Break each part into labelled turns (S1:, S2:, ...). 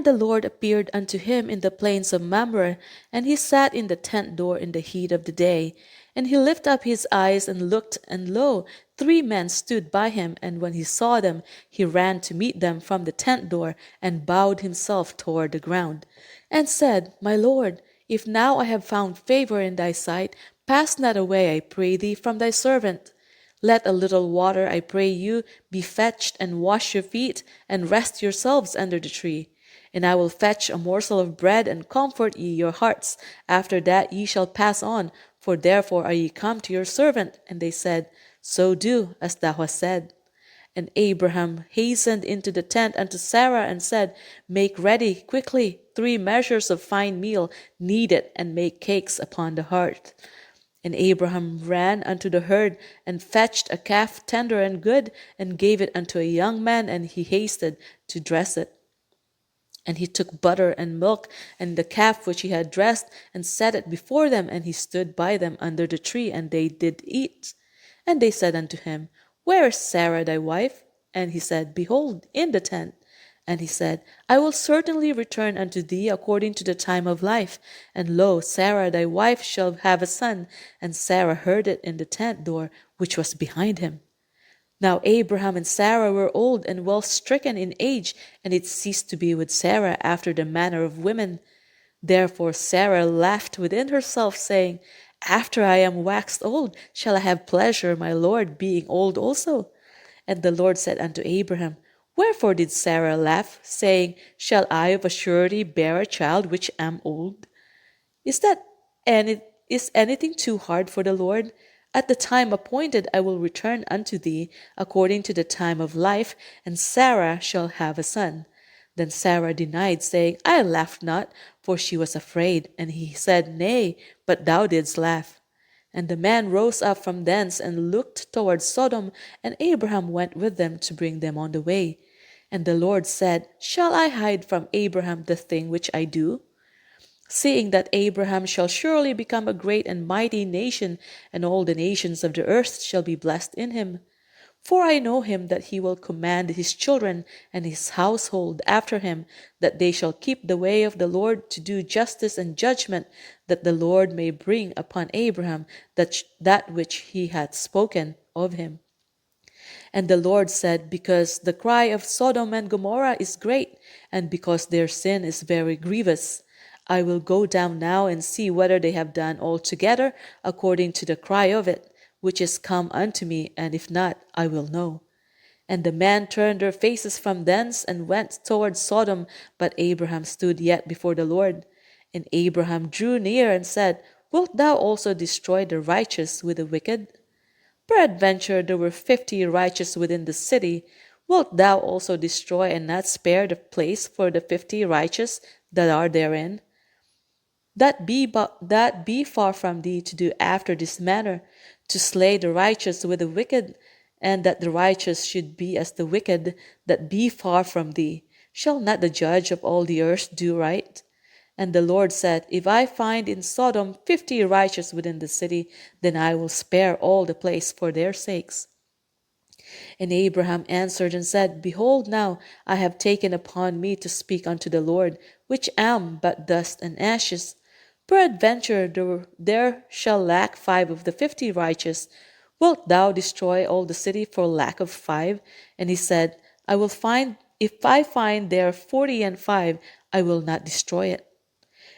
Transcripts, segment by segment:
S1: The Lord appeared unto him in the plains of Mamre, and he sat in the tent door in the heat of the day. And he lifted up his eyes and looked, and lo, 3 men stood by him. And when he saw them, he ran to meet them from the tent door, and bowed himself toward the ground, and said, My Lord, if now I have found favor in thy sight, pass not away, I pray thee, from thy servant. Let a little water, I pray you, be fetched, and wash your feet, and rest yourselves under the tree. And I will fetch a morsel of bread, and comfort ye your hearts. After that ye shall pass on, for therefore are ye come to your servant. And they said, So do as thou hast said. And Abraham hastened into the tent unto Sarah, and said, Make ready quickly 3 measures of fine meal, knead it, and make cakes upon the hearth. And Abraham ran unto the herd, and fetched a calf tender and good, and gave it unto a young man, and he hasted to dress it. And he took butter and milk, and the calf which he had dressed, and set it before them, and he stood by them under the tree, and they did eat. And they said unto him, Where is Sarah thy wife? And he said, Behold, in the tent. And he said, I will certainly return unto thee according to the time of life. And lo, Sarah thy wife shall have a son. And Sarah heard it in the tent door, which was behind him. Now Abraham and Sarah were old and well stricken in age, and it ceased to be with Sarah after the manner of women. Therefore Sarah laughed within herself, saying, After I am waxed old, shall I have pleasure, my Lord, being old also? And the Lord said unto Abraham, Wherefore did Sarah laugh, saying, Shall I of a surety bear a child which am old? Is anything too hard for the Lord? At the time appointed I will return unto thee according to the time of life, and Sarah shall have a son. Then Sarah denied, saying, I laughed not, for she was afraid. And he said, Nay, but thou didst laugh. And the man rose up from thence and looked toward Sodom, and Abraham went with them to bring them on the way. And the Lord said, Shall I hide from Abraham the thing which I do? Seeing that Abraham shall surely become a great and mighty nation, and all the nations of the earth shall be blessed in him. For I know him that he will command his children and his household after him, that they shall keep the way of the Lord to do justice and judgment, that the Lord may bring upon Abraham that which he hath spoken of him. And the Lord said, Because the cry of Sodom and Gomorrah is great, and because their sin is very grievous, I will go down now and see whether they have done altogether according to the cry of it, which is come unto me, and if not, I will know. And the men turned their faces from thence and went toward Sodom, but Abraham stood yet before the Lord. And Abraham drew near and said, Wilt thou also destroy the righteous with the wicked? Peradventure there were 50 righteous within the city. Wilt thou also destroy and not spare the place for the 50 righteous that are therein? That be far from thee to do after this manner, to slay the righteous with the wicked, and that the righteous should be as the wicked, that be far from thee. Shall not the judge of all the earth do right? And the Lord said, If I find in Sodom 50 righteous within the city, then I will spare all the place for their sakes. And Abraham answered and said, Behold, now I have taken upon me to speak unto the Lord, which am but dust and ashes. Peradventure there shall lack 5 of the 50 righteous. Wilt thou destroy all the city for lack of 5? And he said, If I find there 40 and 5, I will not destroy it.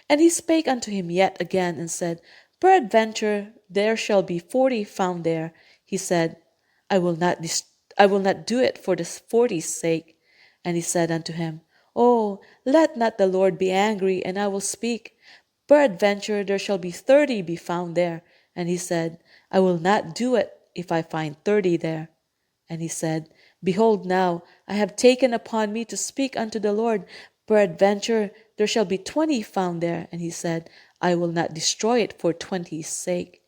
S1: And he spake unto him yet again, and said, Peradventure there shall be 40 found there. He said, I will not do it for the 40's sake. And he said unto him, Oh, let not the Lord be angry, and I will speak. Peradventure there shall be 30 be found there. And he said, I will not do it if I find 30 there. And he said, Behold, now I have taken upon me to speak unto the Lord. Peradventure there shall be 20 found there. And he said, I will not destroy it for 20's sake.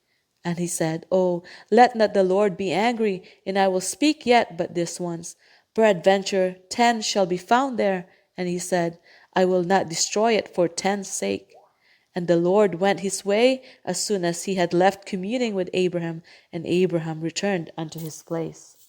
S1: And he said, Oh, let not the Lord be angry, and I will speak yet but this once. Peradventure 10 shall be found there. And he said, I will not destroy it for 10's sake. And the Lord went his way as soon as he had left communing with Abraham, and Abraham returned unto his place.